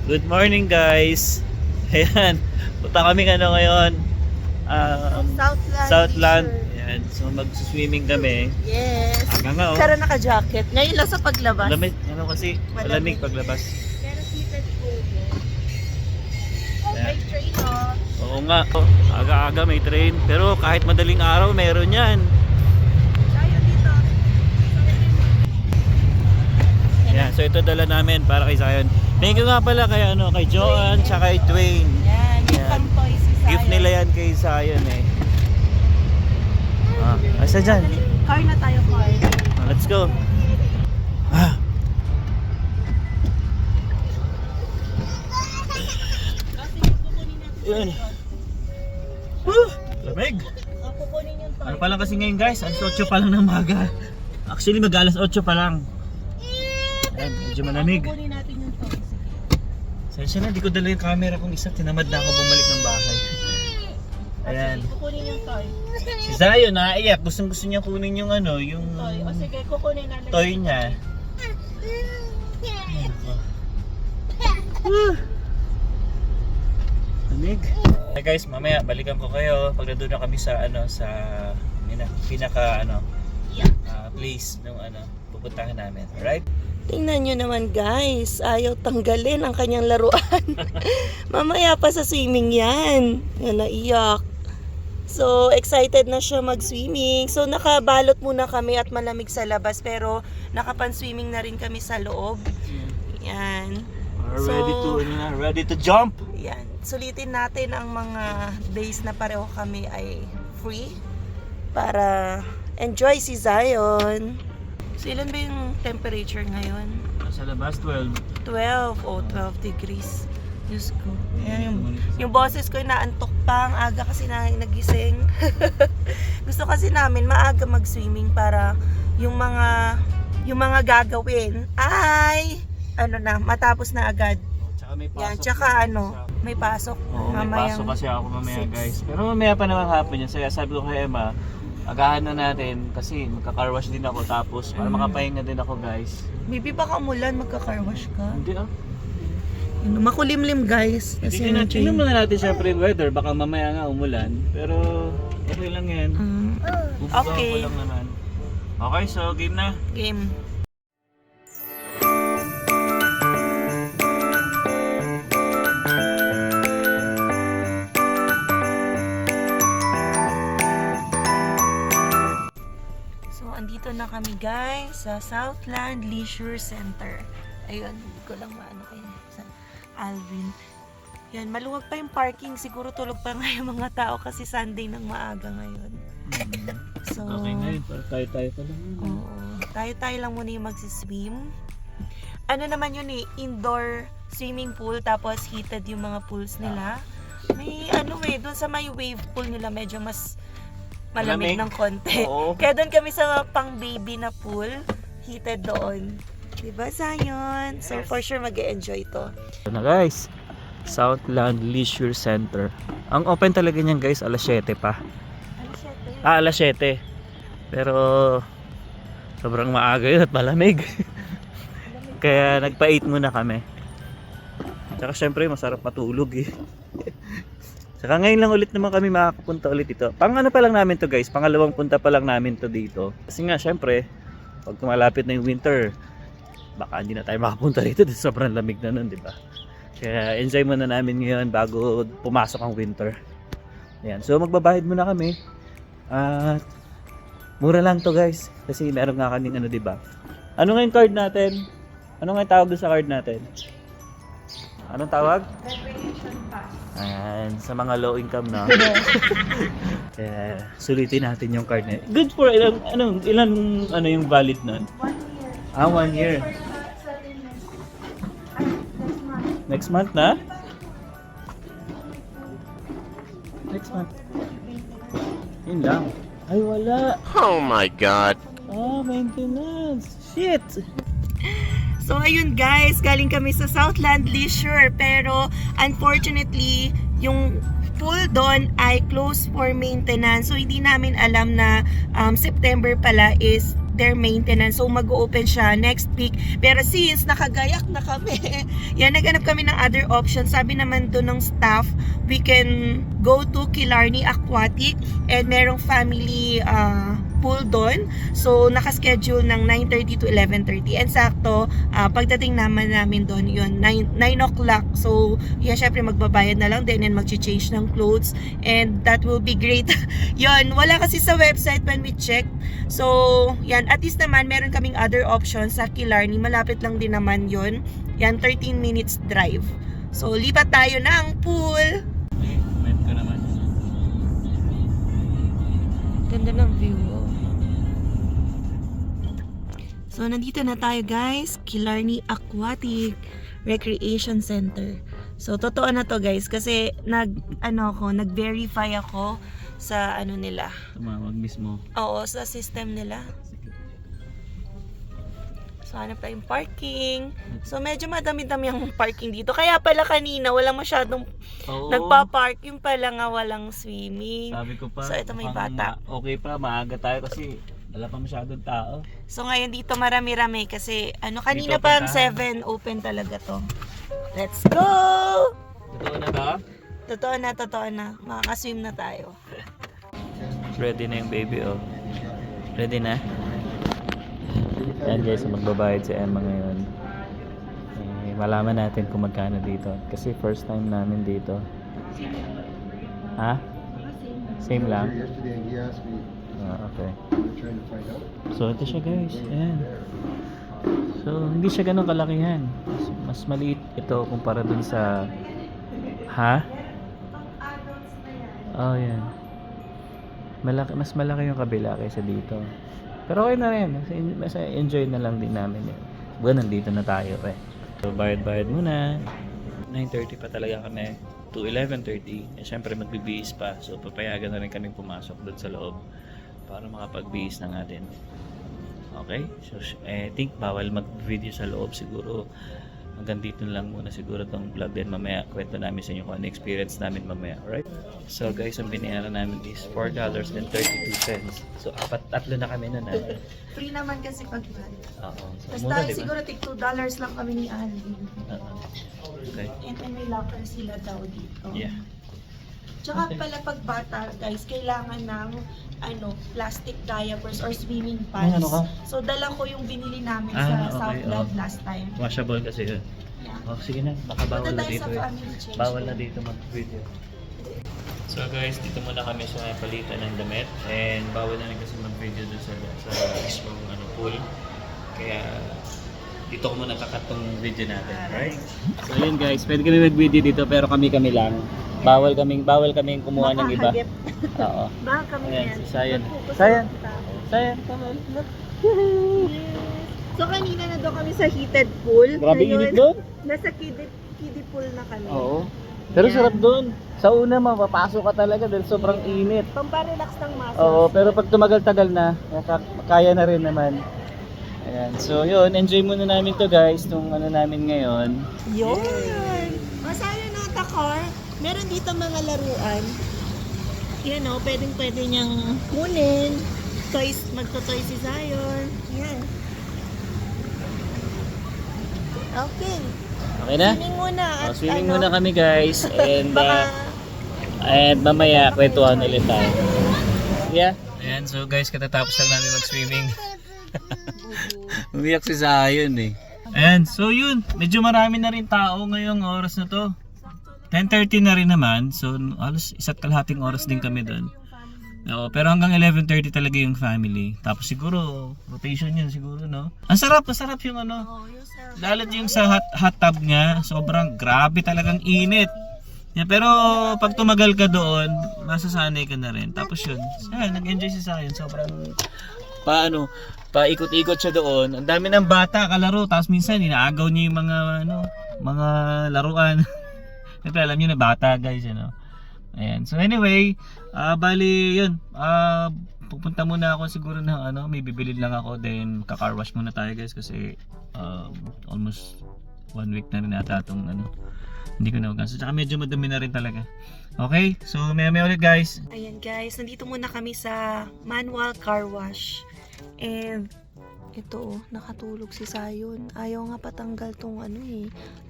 Good morning guys. Ayan, punta kaming ano ngayon, Southland. Southland. Leisure. Ayan, so mag-swimming kami. Yes. Aga nga oh. Pero naka-jacket. Ngayon lang sa paglabas. Lamig, ano kasi, malamig paglabas. Pero seated pool din. Oh, Ayan. may train oh. Oo nga, oh, aga-aga may train. Pero kahit madaling araw, meron yan. Tayo dito. Ayan, so ito dala namin para kay Zion. Thank you nga pala kay, kay Joanne, tsaka kay Dwayne. Yan, yung Yan. pang toys si Zion. Gift nila yan kay Zion eh. Asa dyan? Car na tayo, car. Let's go. Ah. Yun. Woo! Lamig. Kukunin yung toy. Ano pa lang kasi ngayon guys, alas 8 pa lang ng maga. Actually mag alas 8 pa lang. Ayan, medyo malamig. Kukunin natin yung toy. Sensya na, di ko dala yung camera kung isa. Tinamad na ako bumalik ng bahay. Ayan. Kukunin yung toy. Si Zion naiyak. Gustong gusto niya kunin yung yung Toy. O sige, kukunin na. toy niya. Woo! Lamig. Hey guys, mamaya balikan ko kayo pag nandun na kami sa sa pinaka place ng pupuntahan namin. Alright? Tingnan nyo naman guys, ayaw tanggalin ang kanyang laruan. Mamaya pa sa swimming yan. Yan, naiyak. So, excited na siya mag-swimming. So, nakabalot muna kami at malamig sa labas. Pero, nakapan-swimming na rin kami sa loob. Yan. Ready to jump. Yan. Sulitin natin ang mga days na pareho kami ay free. Para enjoy si Zion. So, ilan ba yung temperature ngayon? Sa labas 12. 12 o 12 degrees. Diyos ko. Ayan, yung boses ko inaantok pa. Ang aga kasi nagising. Gusto kasi namin maaga mag-swimming para yung mga gagawin ay matapos na agad. Tsaka may pasok. Yan, tsaka may pasok. Oo, may pasok kasi ako mamaya 6. guys. Pero mamaya pa naman hapon yun. Kaya sabi ko kay Emma, agahan na natin kasi magka-carwash din ako tapos para makapahinga din ako guys. Maybe baka umulan, magka-carwash ka. Hindi Makulimlim guys. Kasi tingnan muna natin syempre yung weather. Baka mamaya nga umulan. Pero okay lang yan. Okay. Ko lang naman. Okay, so game na. Game. So, andito na kami guys sa Southland Leisure Center. Ayun, hindi ko lang maano kayo sa Alvin. Yan, maluwag pa yung parking. Siguro tulog pa nga yung mga tao kasi Sunday ng maaga ngayon. So, Okay na yun. Tayo-tayo pa lang. oo. Tayo-tayo lang muna yung magsiswim. Ano naman yun indoor swimming pool tapos heated yung mga pools nila. May doon sa may wave pool nila medyo mas malamig ng konti. Oo. Kaya doon kami sa pang baby na pool, heated doon. Diba, Zion? So, for sure mag-e-enjoy to. Ito na guys, Southland Leisure Center. Ang open talaga niyan guys, alas 7 pa. Alas 7. Pero sobrang maaga yun at malamig. Kaya nagpa-8 muna kami. Tsaka syempre masarap matulog eh. Saka ngayon lang ulit naman kami makakapunta ulit dito. Pa lang namin to guys, pangalawang punta pa lang namin to dito. Kasi nga syempre, pag tumalapit na yung winter, baka hindi na tayo makapunta dito dahil sobrang lamig na nun, di ba? Kaya enjoy muna namin ngayon bago pumasok ang winter. Ayan. So magbabayad muna kami. At mura lang to guys. Kasi meron nga kaming di ba? Ano nga yung card natin? Ano nga yung tawag doon sa card natin? Anong tawag? Recreation pass. Ayan, sa mga low income na. Kaya sulitin natin yung card na. Good for ilan yung valid nun? 1 year. 1 year. Next month na? Next month. Yun lang. Ay, wala. Oh my God. Maintenance. Shit. So ayun guys, galing kami sa Southland Leisure pero unfortunately yung pool doon ay closed for maintenance. So hindi namin alam na September pala is their maintenance. So mag-open siya next week. Pero since nakagayak na kami, yan, naghanap kami ng other options. Sabi naman doon ng staff, we can go to Killarney Aquatic and merong family pool doon. So nakaschedule ng 9:30 to 11:30. And sakto, pagdating namin doon, yun, 9 o'clock. So yan, syempre magbabayad na lang din and mag-change ng clothes. And that will be great. Yun, wala kasi sa website when we check. So yan, at least naman meron kaming other options sa Killarney. Malapit lang din naman yun. Yan, 13 minutes drive. So lipat tayo ng pool. Comment ko naman. Ganda ng view. So, nandito na tayo guys. Killarney Aquatic Recreation Center. So, totoo na to guys. Kasi, nag-verify ako sa nila. Tumawag mismo. Oo, sa system nila. So, hanap tayong parking. So, medyo madami-dami ang parking dito. Kaya pala kanina, walang masyadong nagpa-park. Yung pala nga walang swimming. Sabi ko pa, So, ito may bata. Okay pa, maaga tayo kasi wala pa masyadong tao. So ngayon dito marami-rami kasi kanina Dito pa puntahan. 7 open talaga to. Let's go! Totoo na ba? Totoo na. Makakaswim na tayo. Ready na yung baby, oh. Ready na? Yan guys, magbabayad si Emma ngayon. Malaman natin kung magkano dito. Kasi first time namin dito. Ha? Same lang? Yesterday he asked me, Okay. trying to find out. So ito siya guys. Ayan. So hindi siya ganun kalakihan. Mas maliit ito kumpara dun sa... Ha? Oh yan. Mas malaki yung kabila kaysa dito. Pero okay na rin. Mas enjoy na lang din namin yun. Buwan, nandito na tayo eh. So bayad muna. 9:30 pa talaga kami to 11:30. Siyempre magbibihis pa. So papayagan na rin kami pumasok doon sa loob para makapagbihis na natin. Okay? So I think bawal mag-video sa loob siguro. Hanggang dito lang muna siguro tong vlog, din mamaya kwento namin sa inyo kung ano experience namin mamaya. Alright? So guys, ang binayaran namin is $4.32. So tatlo na kami nun. Free naman kasi pag-van. Oo. So, Tapos mura, tayo diba? siguro tig $2 lang kami ni Alvin. Okay. And then may locker sila daw dito. Yeah. Tsaka Okay. pala pag bata guys, kailangan ng plastic diapers or swimming pants. Ano ka? So dala ko yung binili namin Ah, sa okay, Southland oh. last time. Washable kasi yun. Yeah. Oh, sige na. Baka bawal Punta na tayo dito sa eh. family change. Bawal na dito mag-video. So guys, dito muna kami sa palitan ng damit. And bawal na rin kasi mag-video doon sa mismong pool. Kaya dito ko muna kakatong video natin. Right? So yun guys, pwede kami mag-video dito pero kami lang. Bawal kaming kumuha ng iba. Makahagip. Oo. Baka kami Ayan, yan. si Sayan. Mag-focus Sayan. ang tao. Sayan, come on. Look. So kanina na doon kami sa heated pool. Grabe Ngayon, init doon. Nasa kiddie pool na kami. Oo. Pero Yan. sarap doon. Sa una mapapasok ka talaga dahil sobrang init. Pamparelax ng muscles. Oo, pero pag tumagal-tagal na, kaya na rin naman. Ayan. So yun, enjoy muna namin to guys, itong namin ngayon. Yun! Masaya na car. Meron dito mga laruan. Yan o, pwede niyang kunin. Toys, magto-toy si Zion. Yan. Okay. Okay na? Swimming muna. At Swimming muna kami guys. And baka and mamaya kwentuhan ulit tayo. Yeah. Ayan, so guys, katatapos lang namin mag-swimming. Umiyak si Zion eh. Ayan, so yun. Medyo marami na rin tao ngayong oras na to. 10:30 na rin naman. So halos 1.5 oras din kami doon. Oo, pero hanggang 11:30 talaga yung family. Tapos siguro rotation yun siguro, no? Ang sarap yung lalo yung sa hot tub niya, sobrang grabe talagang init. Yeah, pero pag tumagal ka doon, masasanay ka na rin. Tapos yun, nag-enjoy si Zion. Sobrang paikot-ikot siya doon. Ang dami ng bata kalaro, tapos minsan inaagaw niya yung mga laruan. Siyempre alam niyo na bata guys, Ayan. So anyway, bali yun. Pupunta muna ako siguro ng may bibili lang ako, then ka-car wash muna tayo guys kasi almost 1 week na rin ata itong hindi ko na maganso. Tsaka medyo madumi na rin talaga. Okay, so may ulit guys. Ayan guys, nandito muna kami sa manual car wash. And Ito, nakatulog si Sayon. Ayaw nga patanggal tong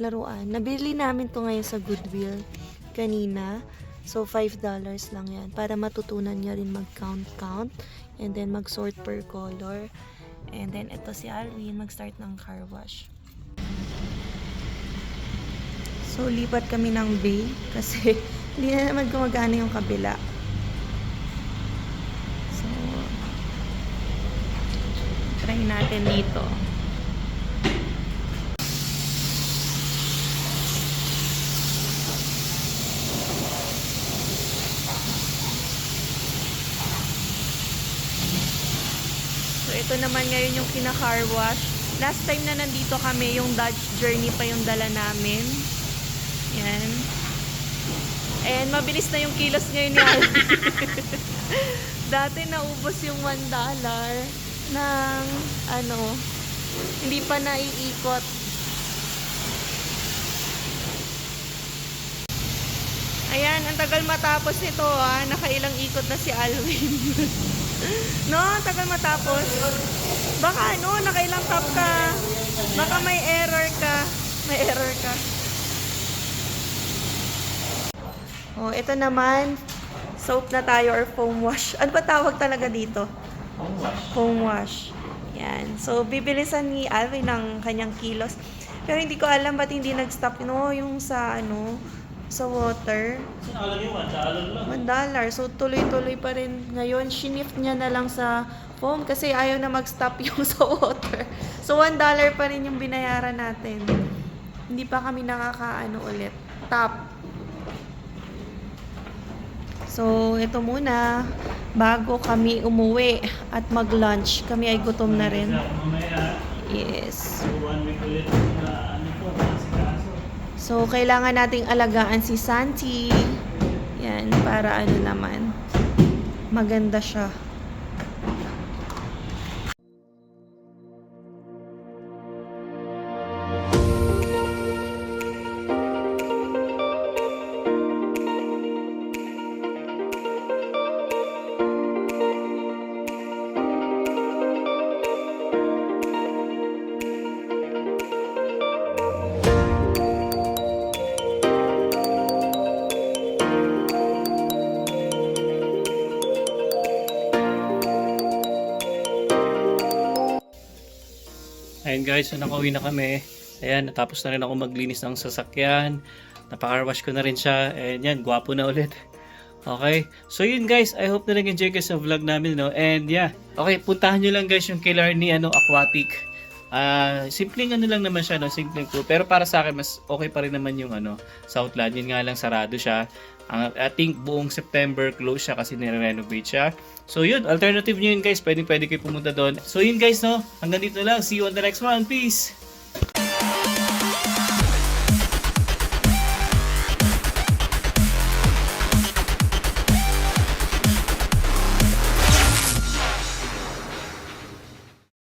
laruan. Nabili namin to ngayon sa Goodwill kanina. So, $5 lang yan. Para matutunan niya rin mag-count. And then, mag-sort per color. And then, ito si Alwin, mag-start ng car wash. So, lipat kami ng bay. Kasi, hindi na naman gumagana yung kabila. So, try natin dito. So, ito naman ngayon yung kina-car wash. Last time na nandito kami, yung Dodge Journey pa yung dala namin. Yan. And mabilis na yung kilos ngayon ni Alvin. Dati naubos yung $1 ng hindi pa naiikot. Ayan, ang tagal matapos nito nakailang ikot na si Alvin. No, ang tagal matapos. Baka nakailang tap ka. Baka may error ka. May error ka. Oh, ito naman, soap na tayo or foam wash. Ano ba tawag talaga dito? Foam wash. Foam wash. Yan. So, bibilisan ni Alvin ng kanyang kilos. Pero hindi ko alam ba't hindi nag-stop yung sa sa water. Alam niyo, $1 lang. $1. So, tuloy-tuloy pa rin. Ngayon, shift niya na lang sa foam kasi ayaw na mag-stop yung sa water. So, $1 pa rin yung binayaran natin. Hindi pa kami ulit. Top. So, ito muna. Bago kami umuwi at mag-lunch. Kami ay gutom na rin. Yes. 1 week ulit na masikaso. So, kailangan nating alagaan si Santi. Yan, para naman. Maganda siya. Ayun guys, so nakauwi na kami. Ayan, natapos na rin ako maglinis ng sasakyan. Napaka-carwash ko na rin siya. And yan, gwapo na ulit. Okay? So yun guys, I hope na nag-enjoy kayo sa vlog namin, no? And yeah, okay, puntahan nyo lang guys yung kay Larnie, Aquatic. Simpleng lang naman siya, no? Simpleng po. Pero para sa akin, mas okay pa rin naman yung Southland. Yun nga lang, sarado siya. I think buong September close siya kasi nire-renovate siya. So yun, alternative nyo yun guys. Pwede kayo pumunta doon. So yun guys, no? Hanggang dito lang. See you on the next one. Peace!